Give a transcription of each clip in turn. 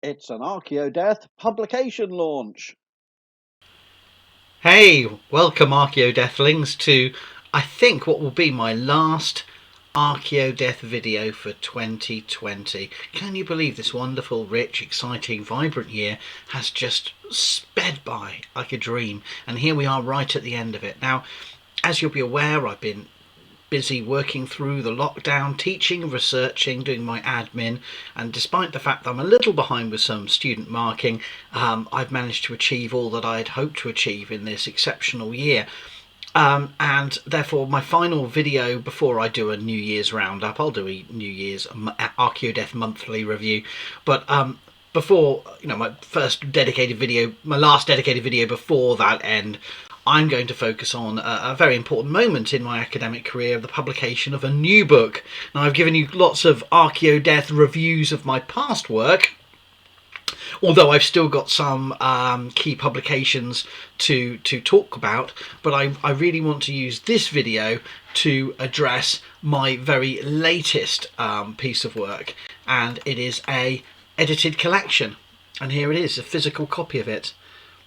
It's an Archaeodeath publication launch. Hey, welcome Archaeodeathlings to, I think, what will be my last Archaeodeath video for 2020. Can you believe this wonderful, rich, exciting, vibrant year has just sped by like a dream? And here we are right at the end of it. Now, as you'll be aware, I've been busy working through the lockdown, teaching, researching, doing my admin, and despite the fact that I'm a little behind with some student marking, I've managed to achieve all that I had hoped to achieve in this exceptional year. And therefore my final video before I do a New Year's roundup, I'll do a New Year's Archaeodeath monthly review, but before, my first dedicated video, my last dedicated video before that end, I'm going to focus on a very important moment in my academic career, the publication of a new book. Now, I've given you lots of Archaeodeath reviews of my past work, although I've still got some key publications to talk about, but I really want to use this video to address my very latest piece of work, and it is a edited collection, and here it is, a physical copy of it.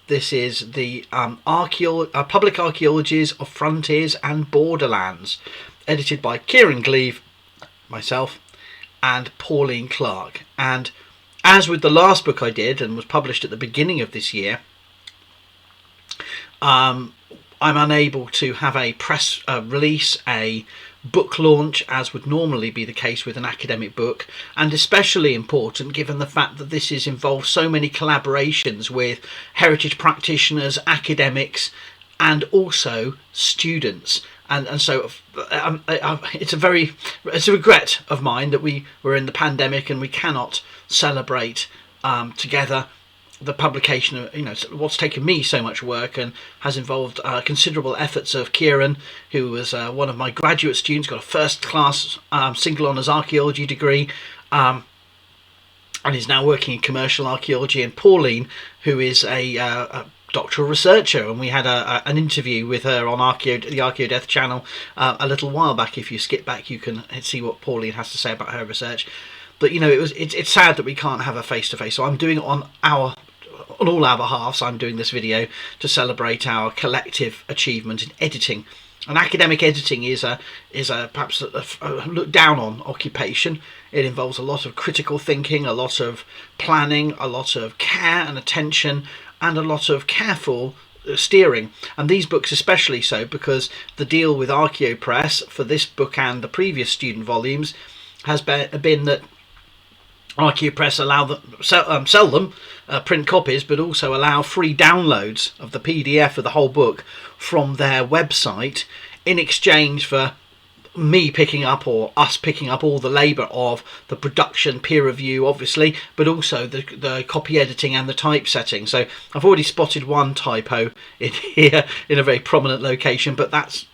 This is the Public Archaeologies of Frontiers and Borderlands, edited by Kieran Gleave, myself, and Pauline Clarke. And as with the last book I did and was published at the beginning of this year, I'm unable to have a press release, a book launch, as would normally be the case with an academic book, and especially important given the fact that this involves so many collaborations with heritage practitioners, academics, and also students. And so it's a regret of mine that we were in the pandemic and we cannot celebrate together the publication of what's taken me so much work and has involved considerable efforts of Kieran, who was one of my graduate students, got a first class single honours archaeology degree, and is now working in commercial archaeology, and Pauline, who is a doctoral researcher, and we had an interview with her on the Archaeodeath channel a little while back. If you skip back, you can see what Pauline has to say about her research. But it's sad that we can't have a face-to-face, so I'm doing it on all our behalves. I'm doing this video to celebrate our collective achievement in editing. And academic editing is perhaps a look down on occupation. It involves a lot of critical thinking, a lot of planning, a lot of care and attention, and a lot of careful steering. And these books especially so, because the deal with Archaeo Press for this book and the previous student volumes has been that Archaeo Press sell them print copies, but also allow free downloads of the PDF of the whole book from their website, in exchange for me picking up, or us picking up, all the labour of the production, peer review obviously, but also the copy editing and the typesetting. So I've already spotted one typo in here in a very prominent location, but that's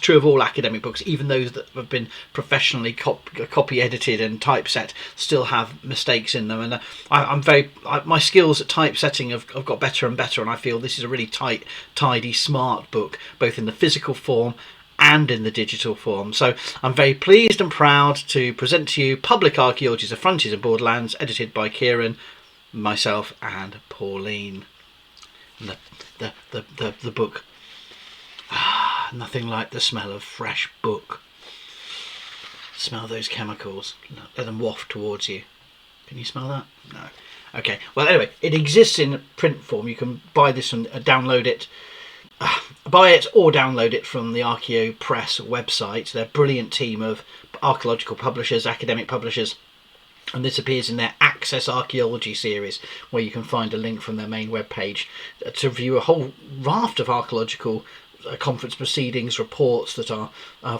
true of all academic books. Even those that have been professionally copy edited and typeset still have mistakes in them, and my skills at typesetting have got better and better, and I feel this is a really tidy, smart book, both in the physical form and in the digital form. So I'm very pleased and proud to present to you Public Archaeologies of Frontiers and Borderlands, edited by Kieran, myself, and Pauline. And the book, nothing like the smell of fresh book. Smell those chemicals. Let them waft towards you. Can you smell that? No. Okay. Well, anyway, it exists in print form. You can buy this and download it. Buy it or download it from the Archaeo Press website. They're a brilliant team of archaeological publishers, academic publishers, and this appears in their Access Archaeology series, where you can find a link from their main webpage to view a whole raft of archaeological conference proceedings, reports that are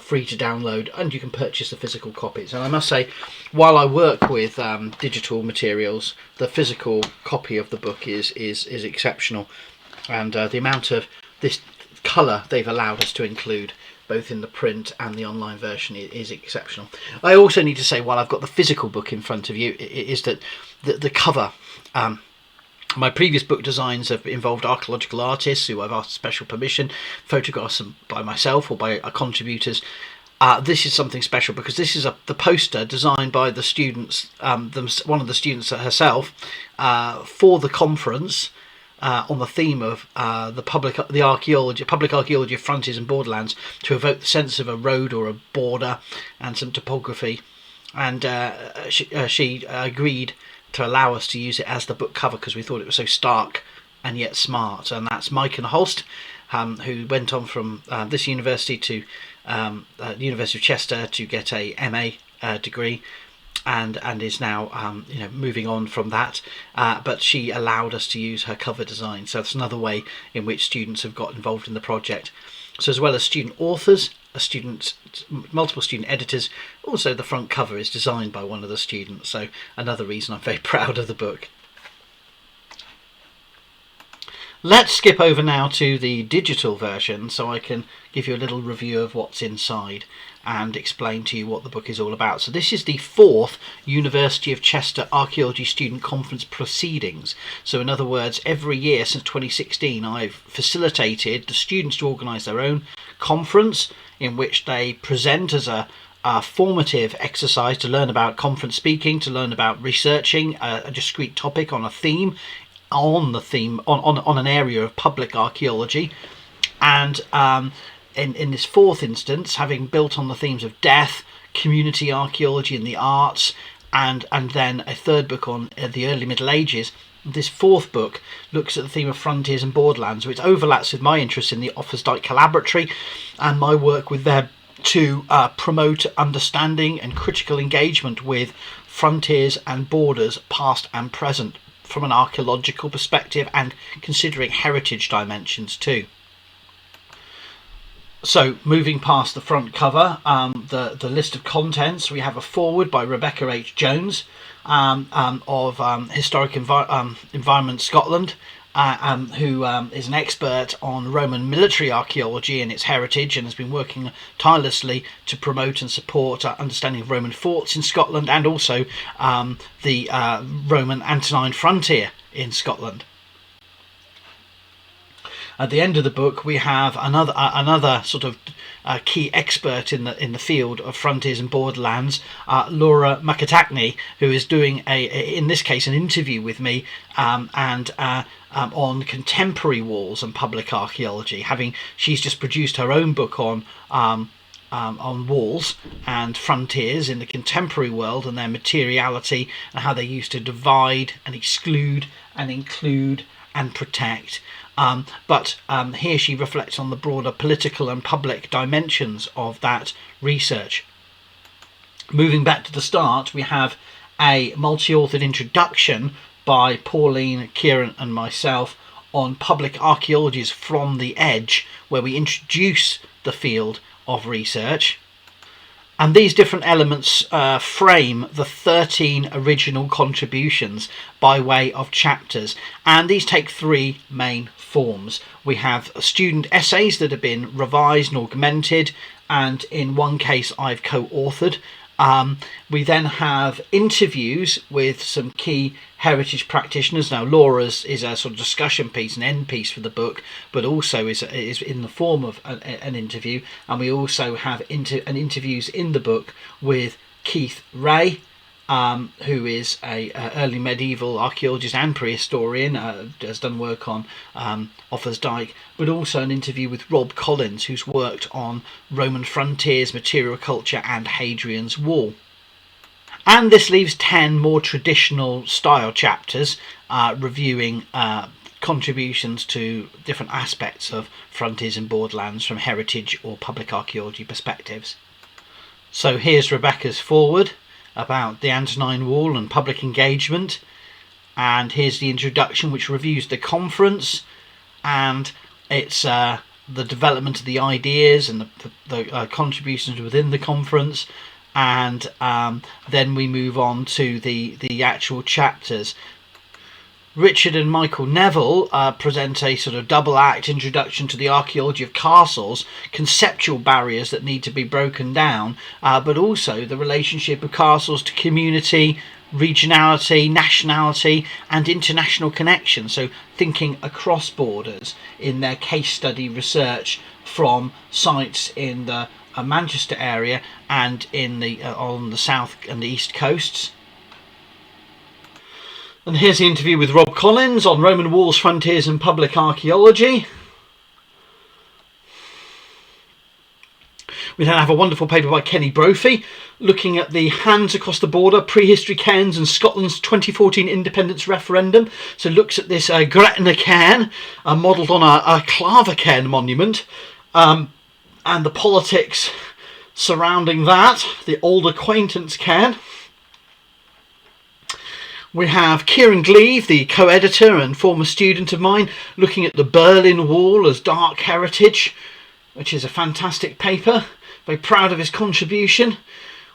free to download, and you can purchase the physical copies. And I must say, while I work with digital materials, the physical copy of the book is exceptional, and the amount of this colour they've allowed us to include both in the print and the online version is exceptional. I also need to say, while I've got the physical book in front of you, is that the cover, my previous book designs have involved archaeological artists who I've asked special permission, photographs by myself or by contributors, this is something special because this is the poster designed by the students, one of the students herself, for the conference on the theme of public archaeology of frontiers and borderlands, to evoke the sense of a road or a border and some topography. And she agreed to allow us to use it as the book cover because we thought it was so stark and yet smart. And that's Micah Holst, who went on from this university to the University of Chester to get a MA degree, and is now moving on from that. But she allowed us to use her cover design, so that's another way in which students have got involved in the project. So as well as student authors, multiple student editors, also the front cover is designed by one of the students. So another reason I'm very proud of the book. Let's skip over now to the digital version so I can give you a little review of what's inside and explain to you what the book is all about. So this is the 4th University of Chester Archaeology Student Conference Proceedings. So in other words, every year since 2016 I've facilitated the students to organise their own conference in which they present as a formative exercise to learn about conference speaking, to learn about researching a discrete topic on a theme, on an area of public archaeology. And in this 4th instance, having built on the themes of death, community archaeology and the arts, and then a 3rd book on the early Middle Ages, this 4th book looks at the theme of frontiers and borderlands, which overlaps with my interest in the Offa's Dyke Collaboratory and my work with them to promote understanding and critical engagement with frontiers and borders, past and present, from an archaeological perspective and considering heritage dimensions too. So moving past the front cover, the list of contents, we have a foreword by Rebecca H. Jones of Historic Environment Scotland, who is an expert on Roman military archaeology and its heritage, and has been working tirelessly to promote and support understanding of Roman forts in Scotland and also the Roman Antonine frontier in Scotland. At the end of the book, we have another sort of key expert in the field of frontiers and borderlands, Laura Mcatacny, who is doing in this case an interview with me on contemporary walls and public archaeology. She's just produced her own book on walls and frontiers in the contemporary world and their materiality and how they used to divide and exclude and include and protect. But here she reflects on the broader political and public dimensions of that research. Moving back to the start, we have a multi-authored introduction by Pauline, Kieran and myself on public archaeologies from the edge, where we introduce the field of research. And these different elements frame the 13 original contributions by way of chapters. And these take 3 main forms. We have student essays that have been revised and augmented, and in one case I've co-authored. We then have interviews with some key heritage practitioners. Now Laura's is a sort of discussion piece, an end piece for the book, but also is in the form of an interview. And we also have interviews in the book with Keith Ray, who is a early medieval archaeologist and prehistorian, has done work on Offa's Dyke, but also an interview with Rob Collins, who's worked on Roman frontiers, material culture and Hadrian's Wall. And this leaves 10 more traditional style chapters reviewing contributions to different aspects of frontiers and borderlands from heritage or public archaeology perspectives. So here's Rebecca's foreword about the Antonine Wall and public engagement, and here's the introduction which reviews the conference and its the development of the ideas and the contributions within the conference, and then we move on to the actual chapters. Richard and Michael Neville present a sort of double act introduction to the archaeology of castles, conceptual barriers that need to be broken down, but also the relationship of castles to community, regionality, nationality and international connection. So thinking across borders in their case study research from sites in the Manchester area and in the on the south and the east coasts. And here's the interview with Rob Collins on Roman walls, frontiers and public archaeology. We then have a wonderful paper by Kenny Brophy looking at the hands across the border, prehistory cairns and Scotland's 2014 independence referendum. So looks at this Gretna cairn modelled on a Clava cairn monument and the politics surrounding that, the old acquaintance cairn. We have Kieran Gleave, the co-editor and former student of mine, looking at the Berlin Wall as dark heritage, which is a fantastic paper. Very proud of his contribution.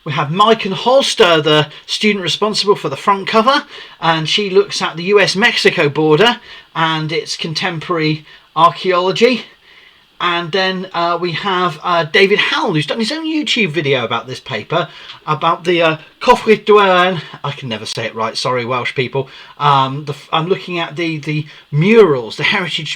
We have Maiken Holster, the student responsible for the front cover, and she looks at the US-Mexico border and its contemporary archaeology. And then we have David Howell, who's done his own YouTube video about this paper, about the Coffret Douain. I can never say it right, sorry Welsh people. I'm looking at the murals, the heritage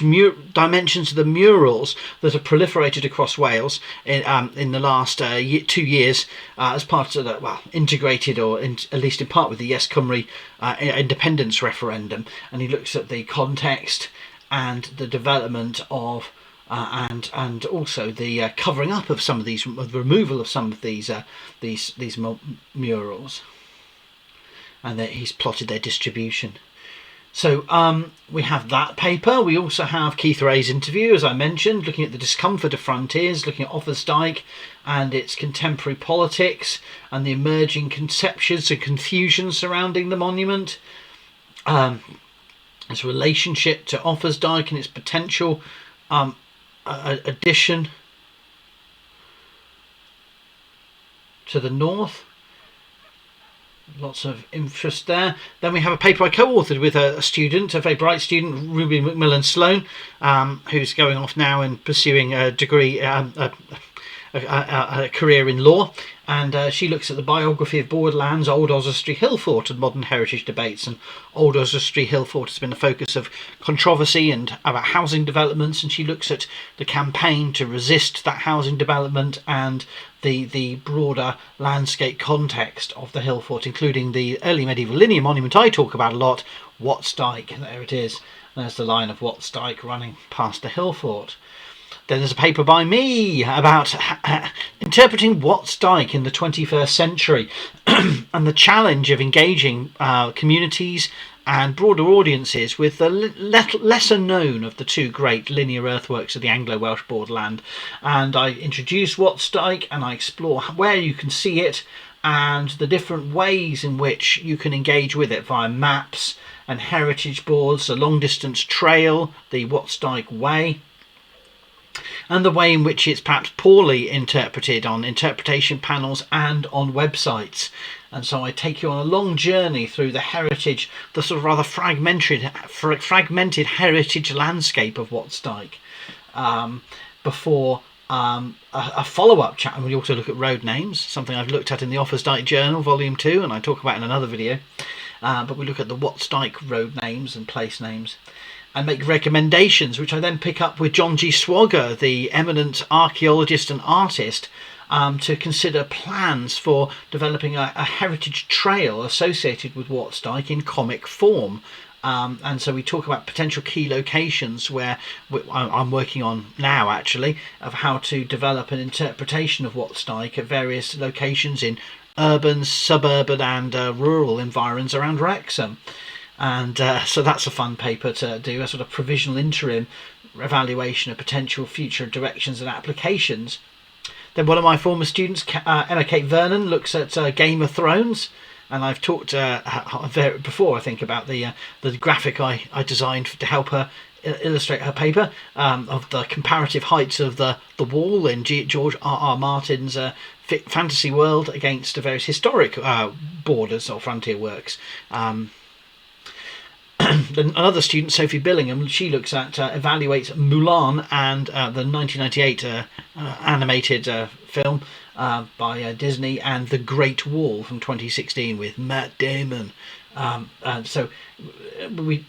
dimensions of the murals that have proliferated across Wales in the last 2 years as part of the, well, integrated or at least in part with the Yes Cymru independence referendum. And he looks at the context and the development of and also the covering up of some of these, the removal of some of these murals, and that he's plotted their distribution. So we have that paper. We also have Keith Ray's interview, as I mentioned, looking at the discomfort of frontiers, looking at Offa's and its contemporary politics and the emerging conceptions and confusion surrounding the monument, its relationship to Offa's and its potential addition to the north. Lots of interest there. Then we have a paper I co-authored with a student, a very bright student, Ruby Macmillan Sloan, who's going off now and pursuing a degree, a career in law, and she looks at the biography of Borderlands, Old Oswestry Hill Fort and modern heritage debates. And Old Oswestry Hill Fort has been the focus of controversy and about housing developments, and she looks at the campaign to resist that housing development and the broader landscape context of the hill fort, including the early medieval linear monument I talk about a lot, Wat's Dyke. There it is. There's the line of Wat's Dyke running past the hill fort. Then there's a paper by me about interpreting Wat's Dyke in the 21st century and the challenge of engaging communities and broader audiences with the lesser known of the two great linear earthworks of the Anglo-Welsh borderland. And I introduce Wat's Dyke and I explore where you can see it and the different ways in which you can engage with it via maps and heritage boards, a long distance trail, the Wat's Dyke Way, and the way in which it's perhaps poorly interpreted on interpretation panels and on websites. And so I take you on a long journey through the heritage, the sort of rather fragmented heritage landscape of Wat's Dyke, before a follow-up chat. And we also look at road names, something I've looked at in the Offa's Dyke Journal, Volume 2, and I talk about in another video. But we look at the Wat's Dyke road names and place names, and make recommendations, which I then pick up with John G. Swagger, the eminent archaeologist and artist, to consider plans for developing a heritage trail associated with Wat's Dyke in comic form. And so we talk about potential key locations where I'm working on now, actually, of how to develop an interpretation of Wat's Dyke at various locations in urban, suburban and rural environs around Wrexham. And so that's a fun paper to do, a sort of provisional interim evaluation of potential future directions and applications. Then one of my former students, Emma Kate Vernon, looks at Game of Thrones, and I've talked before, I think, about the graphic I designed to help her illustrate her paper of the comparative heights of the wall in George R.R. Martin's fantasy world against various historic borders or frontier works. Another student, Sophie Billingham, she looks at evaluates Mulan and the 1998 animated film by Disney, and The Great Wall from 2016 with Matt Damon.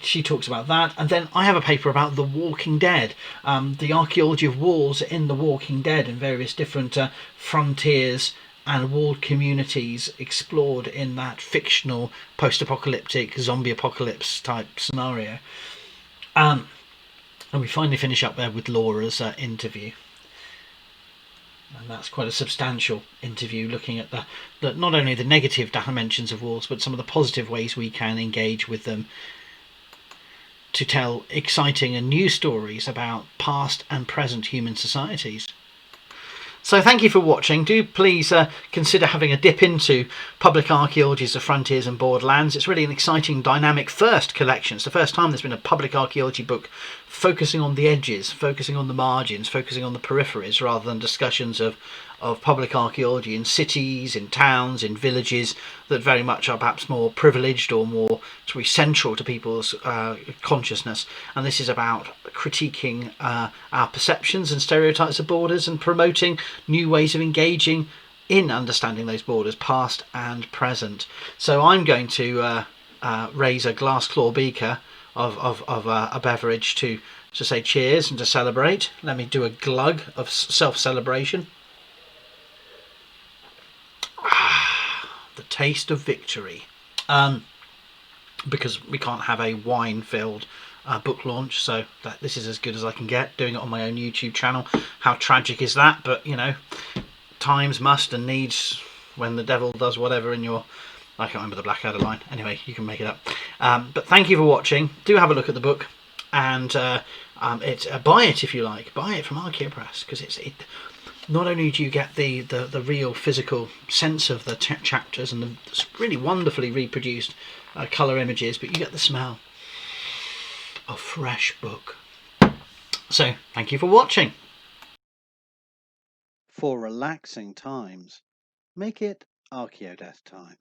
She talks about that, and then I have a paper about The Walking Dead, the archaeology of walls in The Walking Dead and various different frontiers and walled communities explored in that fictional post-apocalyptic zombie apocalypse type scenario. And we finally finish up there with Laura's interview. And that's quite a substantial interview, looking at the not only the negative dimensions of walls, but some of the positive ways we can engage with them to tell exciting and new stories about past and present human societies. So thank you for watching. Do please consider having a dip into Public Archaeologies of Frontiers and Borderlands. It's really an exciting, dynamic first collection. It's the first time there's been a public archaeology book focusing on the edges, focusing on the margins, focusing on the peripheries, rather than discussions of public archaeology in cities, in towns, in villages that very much are perhaps more privileged or more central to people's consciousness. And this is about critiquing our perceptions and stereotypes of borders and promoting new ways of engaging in understanding those borders, past and present. So I'm going to raise a glass claw beaker of a beverage to say cheers and to celebrate. Let me do a glug of self-celebration. The taste of victory. Because we can't have a wine-filled book launch, so this is as good as I can get, doing it on my own YouTube channel. How tragic is that? But you know, times must and needs when the devil does whatever in your... I can't remember the Blackadder line. Anyway, you can make it up. But thank you for watching. Do have a look at the book, and buy it if you like. Buy it from Archaeal Press, because it not only do you get the real physical sense of the chapters and the really wonderfully reproduced colour images, but you get the smell of fresh book. So thank you for watching. For relaxing times, make it Archaeodeath time.